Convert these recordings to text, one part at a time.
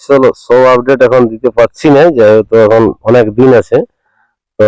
চলো সব আপডেট এখন দিতে পারছি না, যেহেতু এখন অনেক দিন আছে। তো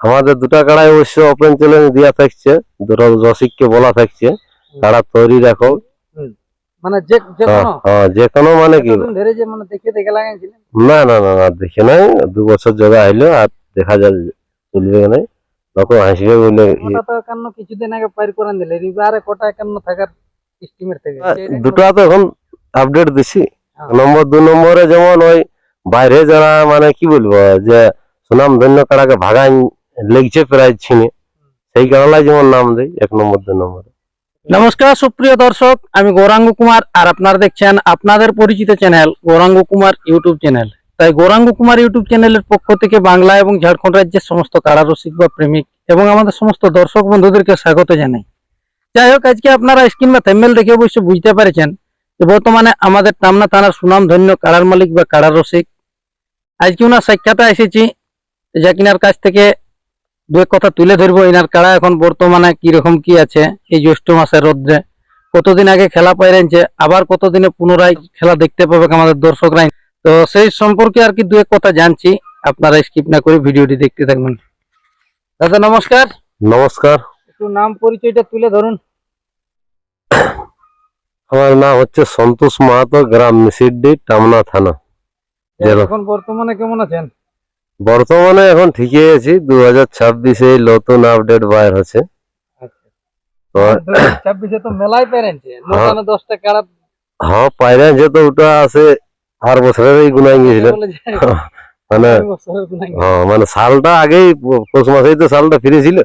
আমাদের দুটা কাড়াই অবশ্য ওপেন চ্যালেঞ্জ দেওয়া থাকছে, দুটো রসিককে বলা থাকছে কাড়া তৈরি রাখো। মানে যে কোনো যে কোনো মানে কি ধরে যে মানে দেখে দেখে লাগাইছিলেন? না না না না দেখে নাই, 2 বছর জায়গা আইলো আর দেখা যায় চলবে না, তখন হাসবে বলে। ওটা তো একান্ন কিছুদিন আগে পার করে দিলে, এবারে কটা একান্ন থাকার এস্টিমেট থেকে দুটো তো এখন আপডেট দিছি। নম্বর 2 নম্বরে যেমন ওই বাইরে যারা মানে কি বলবো যে সুনাম ধন্য কাড়াকে ভাগাই লেগছে প্রাইজ ছিনে, সেই কারণে যেমন নাম দেয় 1 নম্বর 2 নম্বরে। নমস্কার সুপ্রিয় দর্শক, আমি গৌরাঙ্গ কুমার আর আপনারা দেখছেন আপনাদের পরিচিত channel Gouranga Kumar YouTube channel. তাই গৌরাঙ্গ কুমার ইউটিউব চ্যানেলের পক্ষ থেকে বাংলা এবং ঝাড়খণ্ড রাজ্যের সমস্ত কাড়া রসিক বা প্রেমিক এবং আমাদের সমস্ত দর্শক বন্ধুদেরকে স্বাগত জানাই। যাই হোক, আজকে আপনারা স্ক্রিন বা থাম্বনেল দেখে অবশ্য বুঝতে পেরেছেন যে বর্তমানে আমাদের টামনা থানার সুনাম ধন্য কাড়ার মালিক বা কাড়া রসিক, আজকে ওনার সাক্ষাতে এসেছি, যা কিনার কাছ থেকে দু এক কথা তুলে ধরবো। এনার কাড়া এখন বর্তমানে কিরকম কি আছে, এই জ্যৈষ্ঠ মাসের রোদ্রে কতদিন আগে খেলা পাইরেছে, আবার কতদিনে পুনরায় খেলা দেখতে পাবে আমাদের দর্শকরা। তো সেই সম্পর্কে আর কি দু এক কথা জানছি, আপনারা স্কিপ না করে ভিডিওটি দেখতে থাকবেন। দাদা নমস্কার। নমস্কার। একটু নাম পরিচয়টা তুলে ধরুন। আমার নাম হচ্ছে সন্তোষ মাহাতো, গ্রাম মিসিড্ডি, টামনা থানা। এখন বর্তমানে কেমন আছেন? বর্তমানে এখন ঠিকই আছি, 2026-এ নতুন আপডেট বাইর হচ্ছে। 26-এ তো মেলাই পেরেছে, 10টা কাড়া। হ্যাঁ পাইরেছে, তো ওটা আছে আর বছরেরই গুনাই গিয়েছিল মানে। হ্যাঁ মানে সালটা আগেই পৌষ মাসেই তো সালটা ফিরেছিল,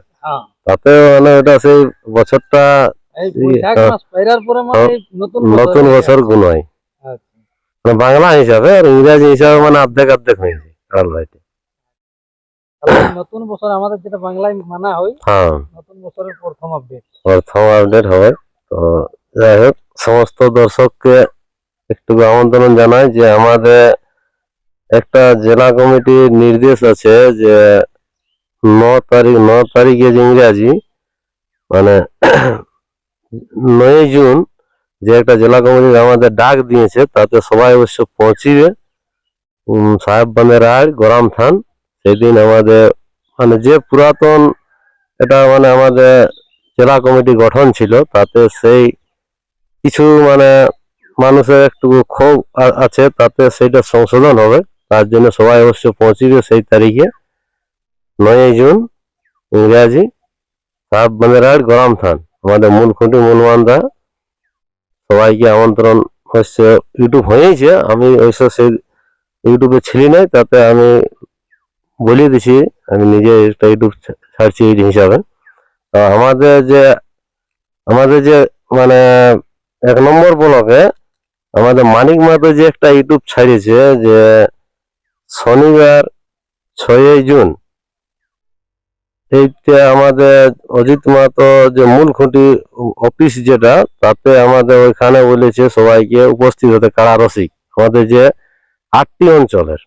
তাতে মানে ওটা সেই বছরটা নতুন বছর গুনাই মানে বাংলা হিসাবে, আর ইংরাজি হিসাবে মানে অর্ধেক অর্ধেক হয়েছে কাড়াল ভাইটি। নতুন বছর আমাদের যেটা বাংলায় মানা হয়, হ্যাঁ নতুন বছরের প্রথম আপডেট হবে। তো যাই হোক, সমস্ত দর্শককে একটু আমন্ত্রণ জানাই যে আমাদের একটা জেলা কমিটির নির্দেশ আছে যে 9 তারিখে যে ইংরাজি মানে 9 জুন যে একটা জেলা কমিটি আমাদের ডাক দিয়েছে, তাতে সবাই অবশ্য পৌঁছিবে সাহেববান্ধের আড় গরম থান। সেদিন আমাদের মানে যে পুরাতন এটা মানে আমাদের জেলা কমিটি গঠন ছিল, তাতে সেই কিছু মানে মানুষের একটু ক্ষোভ আছে, তাতে সেইটা সংশোধন হবে। তার জন্য সবাই অবশ্য পৌঁছিবে সেই তারিখে 9 জুন ইংরাজি সাহেববান্ধের আড় গরম থান, আমাদের মূল খুঁটি মূলমানরা সবাইকে আমন্ত্রণ হচ্ছে। ইউটিউব হয়েছে, আমি অবশ্য সেই ইউটিউবে ছিলি নাই, তাতে আমি বলে দিছি, আমি নিজে একটা ইউটিউব ছাড়ছি এই হিসাবে। আমাদের যে মানে 1 নম্বর ব্লকে আমাদের মানিক মাতো যে একটা ইউটিউব ছাড়িয়েছে যে শনিবার 6 জুন, এইটা আমাদের অজিত মাতো যে মূল খুঁটি অফিস যেটা, তাতে আমাদের ওইখানে বলেছে সবাইকে উপস্থিত হতে কাড়া রসিক আমাদের যে 8টি অঞ্চলের,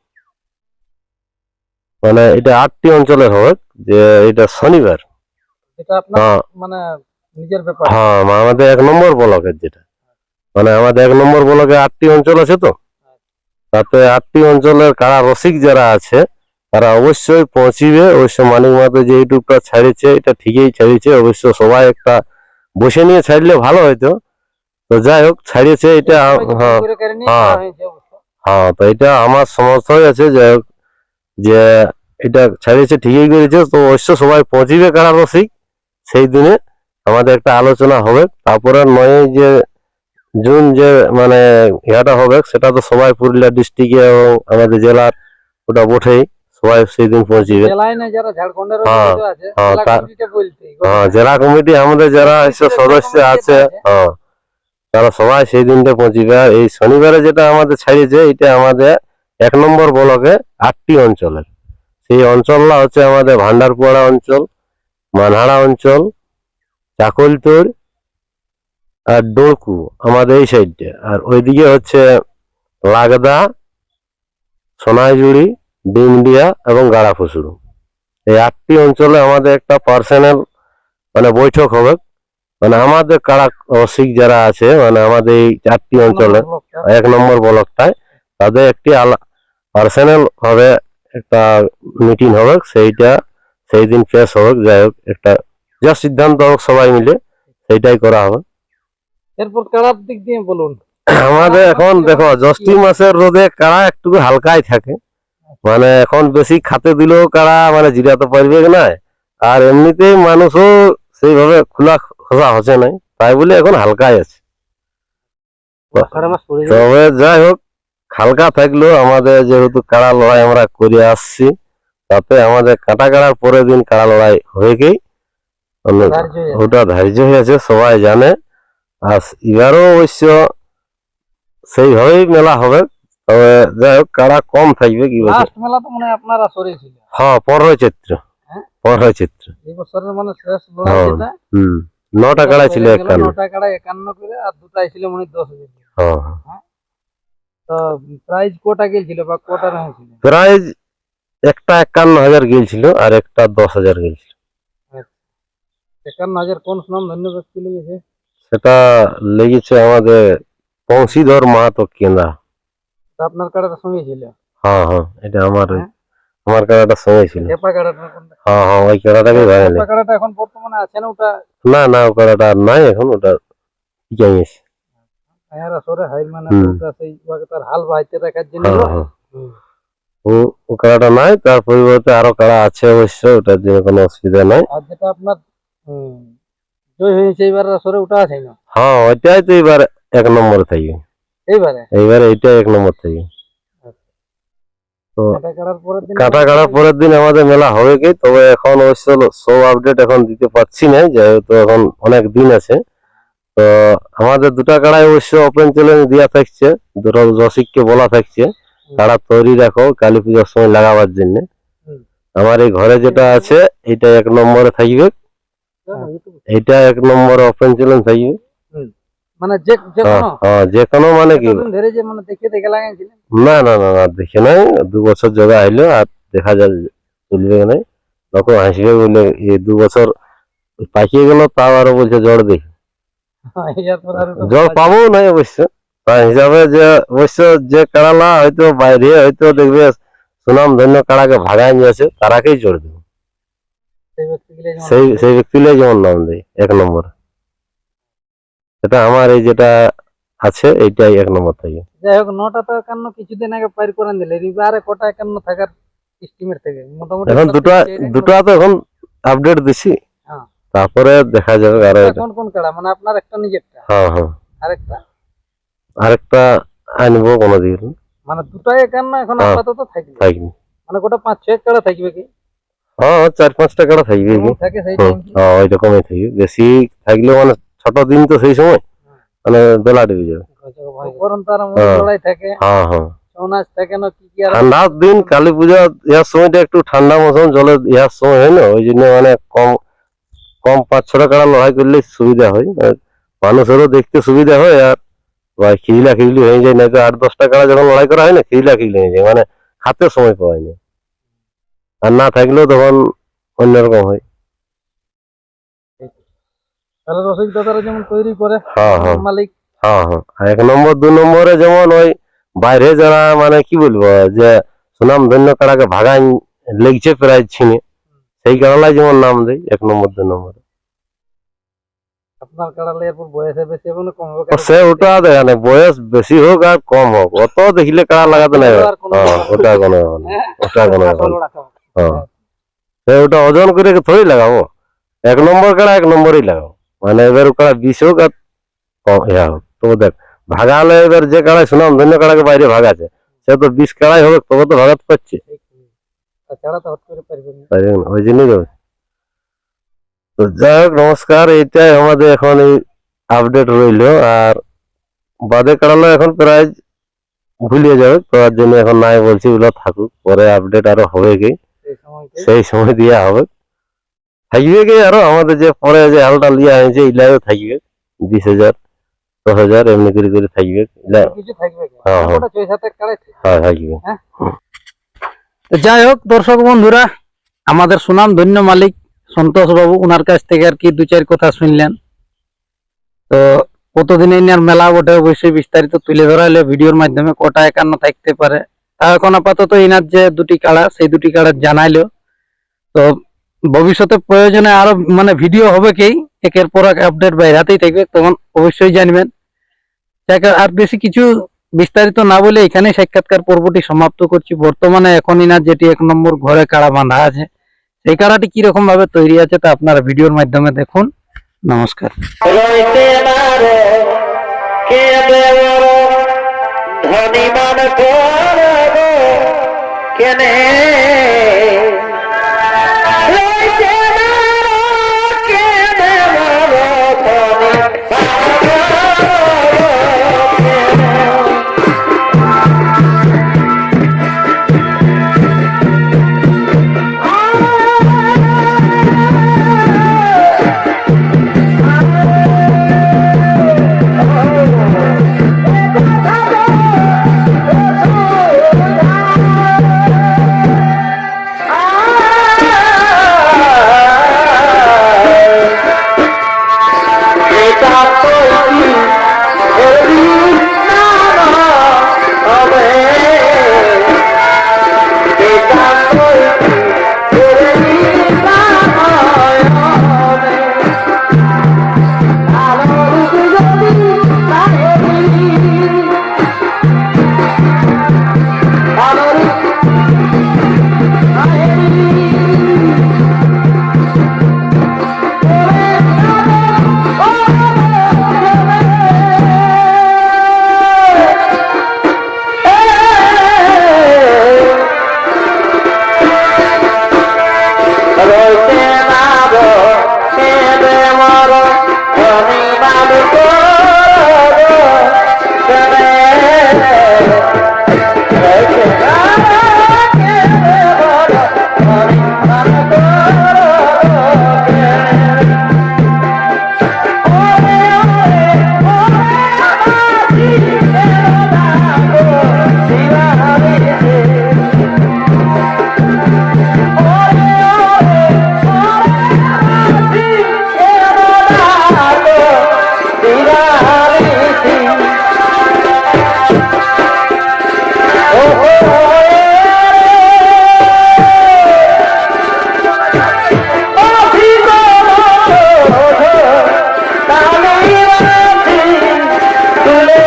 মানে এটা 8টি অঞ্চলের হবে যে এটা শনিবার। হ্যাঁ আমাদের 1 নম্বর ব্লকের যেটা মানে আমাদের 1 নম্বর ব্লকে 8টি অঞ্চল আছে, তো তাতে 8টি অঞ্চলের কাড়া রসিক যারা আছে তারা অবশ্যই পৌঁছিবে। অবশ্য মানিক মাতো যে ইউটিউবটা ছাড়িয়েছে এটা ঠিকই ছাড়িয়েছে, অবশ্য সবাই একটা বসে নিয়ে ছাড়লে ভালো হইতো। তো যাই হোক ছাড়িয়েছে এটা। হ্যাঁ হ্যাঁ তো এটা আমার সমর্থই আছে, যাই হোক যে এটা ছাড়িয়েছে ঠিকই করেছে। তো অবশ্য সবাই পৌঁছিবে কাড়া রসিক, সেই দিনে আমাদের একটা আলোচনা হবে। তারপরে 9 জুন যে মানে ইহাটা হবে, সেটা তো সবাই পুরুলিয়া ডিস্ট্রিক্টে এবং আমাদের জেলার ওটা বটেই, সবাই সেই দিন পৌঁছিবে। হ্যাঁ জেলা কমিটি আমাদের যারা সদস্য আছে, হ্যাঁ তারা সবাই সেই দিনটা পৌঁছিবে। আর এই শনিবারে যেটা আমাদের ছাড়িয়েছে, এটা আমাদের 1 নম্বর ব্লকে 8টি অঞ্চলের, সেই অঞ্চলটা হচ্ছে আমাদের ভান্ডারপুয়াড়া অঞ্চল, মানহাড়া অঞ্চল, চাকলতোর আর ডোরকু আমাদের এই সাইডে, আর ওইদিকে হচ্ছে লাগদা, সোনাইজুড়ি, ডিমডিয়া এবং গাড়া ফুসুড়ু। এই 8টি অঞ্চলে আমাদের একটা পার্সোনাল মানে বৈঠক হবে, মানে আমাদের কাড়া রসিক যারা আছে মানে আমাদের এই 4টি অঞ্চলে 1 নম্বর ব্লকটায়, তাদের একটি পার্সোনাল ভাবে একটা মিটিং হবে, সেই দিন পেশ হবে। যাই হোক, একটা যা সিদ্ধান্ত হোক সবাই মিলে সেইটাই করা হবে। এরপর কাড়ার দিক দিয়ে বলুন। আমাদের এখন দেখো জ্যৈষ্ঠ মাসের রোদে কাড়া একটু হালকাই থাকে, মানে এখন বেশি খাতে দিলেও কাড়া মানে জিরাতে পারবে না, আর এমনিতেই মানুষও সেইভাবে খোলা খোসা হচ্ছে নাই, তাই বলে এখন হালকাই আছে। তবে যাই হোক, হালকা থাকলেও আমাদের যেহেতু কাড়া লড়াই আমরা করে আসছি, তাতে আমাদের কাটা কাড়ার পরের দিন কাড়া লড়াই হয়ে গেই ওটা ধার্য হয়েছে, সবাই জানে। আর এবারও অবশ্য সেইভাবেই মেলা হবে, তবে যাই হোক কাড়া কম থাকবে। কি বলছে, লাস্ট মেলা তো মনে হয় আপনারা সরেছিল। হ্যাঁ 15 চৈত্র, হ্যাঁ? 15 চৈত্র। এই বছরের মানে শেষ লড়াই হ্যাঁ, যেটা 9টা কাড়া ছিল 51। 9টা কাড়া 51 করে, আর দুটাই ছিল মনে হয় 10,000। হ্যাঁ, তো প্রাইজ কোটা গেছিল বা কোটা হয়েছিল? প্রাইজ একটা 51,000 গিয়েছিল আর একটা 10,000 গিয়েছিল। 51,000 কোন নাম ধন্য ব্যক্তি লেগেছে? সেটা লেগেছে আমাদের বংশীধর মাহাতো কেন্দ্রা। তো আপনার কাড়াটা সঙ্গে ছিল? হ্যাঁ হ্যাঁ, এটা আমার হ্যাঁ? আমার কাড়াটা সঙ্গে ছিল। খেপা কাড়াটা কোনটা? হ্যাঁ হ্যাঁ, ওই কাড়াটাকে ভাঙালে। খেপা কাড়াটা এখন বর্তমানে আছে না ওটা? না না, ও কাড়াটা আর নাই এখন, ওটা ঠিকই গেছে। আয়ারা সরে হাইর মানে হুম। ওটা সেই ওকে তার হাল বাইতে রাখার জন্য। হ্যাঁ হ্যাঁ, হুম। ও কাড়াটা নাই, তার পরিবর্তে আরো কাড়া আছে অবশ্য, ওটার জন্য কোনো অসুবিধা নাই। আর যেটা আপনার জয় হয়েছে এবার সরে ওটা আছে না? হ্যাঁ, ওইটাই তো এবার 1 নম্বরে থাকবে। এইবারে এইটাই 1 নম্বর থাকবে। তো কাটা কাড়ার পরের দিন কাটা কাটার পরের দিন আমাদের মেলা হবে কি, তবে এখন অবশ্য সব আপডেট এখন দিতে পারছি না, যেহেতু এখন অনেক দিন আছে। তো আমাদের দুটা কাড়াই অবশ্য ওপেন চ্যালেঞ্জ দেওয়া থাকছে, দুটো রসিককে বলা থাকছে কাড়া তৈরি রাখো কালী পুজোর সময় লাগাবার জন্য। হুম। আমার এই ঘরে যেটা আছে এইটা 1 নম্বরে থাকবে, এইটা 1 নম্বরে ওপেন চ্যালেঞ্জ থাকবে। মানে যে কোনো হ্যাঁ, যে কোনো মানে কি, এতদিন ধরে যে মানে দেখে লাগাইছিলেন? না না না না, দেখে নাই, 2 বছর জগা হইলো আর দেখা যায় চলবে না, তখন হাসবে বলে এই 2 বছর পাকিয়ে গেল, তাও আরো বলছে জ্বর দেখি। এরপর আর তো জ্বর পাবো নাই অবশ্য, তাই হিসাবে যে অবশ্য যে কাড়ালা হয়তো বাইরে হয়তো দেখবে সুনাম ধন্য কাড়াকে ভাগায় নিয়েছে, তারাকেই জোর দেবে, সেই ব্যক্তিগুলো যেমন সেই ব্যক্তিলে যেমন নাম দেয় 1 নম্বর। সেটা আমার এই যেটা আছে এইটাই 1 নম্বর থাকে। যাই হোক, 9টা তো 51 কিছুদিন আগে পার করে দিলে, এবারে কোটা 51 থাকার এস্টিমেট থেকে মোটামুটি এখন দুটা তো এখন আপডেট দিছি, হ্যাঁ। তারপরে দেখা যাবে। আর কোন কোন কাড়া মানে আপনার একটা নিজেরটা? হ্যাঁ হ্যাঁ, আরেকটা আরেকটা আনবো কোনোদিন। মানে দুটাই 51 এখন হ্যাঁ। আপাতত থাকবে, থাকবে, মানে গোটা 5-6 কাড়া থাকবে কি? হ্যাঁ 4-5টা কাড়া থাকবে কি। থাকে সেই হুম, টাইম কি? হ্যাঁ ওই রকমই থাকবে, বেশি থাকলে মানে ছোট দিন তো সেই সময় মানে বেলা ডুবে যাবে। করন তার হ্যাঁ। লড়াই থাকে, হ্যাঁ হ্যাঁ, ছৌনাচ থাকে না, কি আর ঠান্ডার দিন কালী পূজা ইহার সময়টা একটু ঠান্ডা মৌসুম জলে ইহার সময় হয় না, ওই জন্য মানে কম কম 5-6টা কাড়া লড়াই করলে সুবিধা হয়, আর মানুষেরও দেখতে সুবিধা হয়, আর খিজলা খিজলি হয়ে যায়, না তো 8-10টা কাড়া যখন লড়াই করা হয় না, খিজলা খিজলি হয়ে যায়, মানে হাতে সময় পাওয়া যায় না, আর না থাকলেও তখন অন্যরকম হয়। তাহলে রসিক দাদারা যেমন তৈরি করে হ্যাঁ হ্যাঁ, মালিক। হ্যাঁ হ্যাঁ, আর 1 নম্বর 2 নম্বরে যেমন ওই বাইরে যারা মানে কি বলবো যে সুনাম ধন্য কাড়াকে ভাগাই লেগছে প্রাইজ ছিনে, সেই কাড়ালাই যেমন নাম দেয় 1 নম্বর 2 নম্বরে। আপনার কাড়ালে এরপর বয়সে বেশি হবে না কম হবে? সে ওটা দেখা নেই, বয়স বেশি হোক আর কম হোক, অত দেখিলে কাড়া লাগাতে নাই। হ্যাঁ, ওটা কোনো ব্যাপার না, ওটা কোনো ব্যাপার না। হ্যাঁ, সে ওটা ওজন করে থোড়ি লাগাবো, 1 নম্বর কাড়া 1 নম্বরই লাগাবো, মানে এবার কাড়া 20 হোক আর কম ইয়া হোক। তো দেখ ভাগালে এবার যে কাড়াই সুনাম ধন্য কাড়াকে বাইরে ভাগাছে, সে তো 20 কাড়াই হবে তবে তো ভাগাতে পারছে, তাছাড়া তো হট করে পারবেন না। তাই জন্য ওই জন্যই তো। তো যাই হোক, নমস্কার, এইটাই আমাদের এখন এই আপডেট রইলো। আর বাদে কাড়ালো এখন প্রাইজ ভুলিয়ে যাবে, তার জন্য এখন নাই বলছি, ওগুলো থাকুক, পরে আপডেট আরো হবে কি, সেই সময়তে সেই সময় দেওয়া হবে। থাকবে কি আরো আমাদের যে পরে যে হালটা লিয়া হয়েছে ইলাও থাকবে, 20,000 10,000 এমনি করে করে থাকবে ইলা। কিছু থাকবে কি? হ্যাঁ, হ্যাঁ। ওটা 6-7 কাড়াই থাকবে। হ্যাঁ থাকবে। যাই হোক দর্শক বন্ধুরা, আমাদের সুনাম ধন্য মালিক সন্তোষ বাবু, ওনার কাছ থেকে আর কি 2-4 কথা শুনলেন। তো কতদিন এই নিয়ে মেলা বটে, অবশ্যই বিস্তারিত তুলে ধরা হলে ভিডিওর মাধ্যমে কটা একান্ন থাকতে পারে। তা এখন আপাতত ইনার যে দুটি কাড়া, সেই দুটি কাড়া জানাইলো। তো ভবিষ্যতে প্রয়োজনে আরো মানে ভিডিও হবে কি, একের পর এক আপডেট বাইরাতেই থাকবে, তখন অবশ্যই জানবেন। আর বেশি কিছু বিস্তারিত না বলে এখানে সাক্ষাৎকার পর্বটি সমাপ্ত করছি। বর্তমানে এখন ইনার যেটি 1 নম্বর ঘরে কাড়া বাঁধা আছে, সেই কাড়াটি কিরকম ভাবে তৈরি আছে তা আপনারা ভিডিওর মাধ্যমে দেখুন। নমস্কার। ধনিমান করব কেনে রইতে মারো কেনে মারো তুলে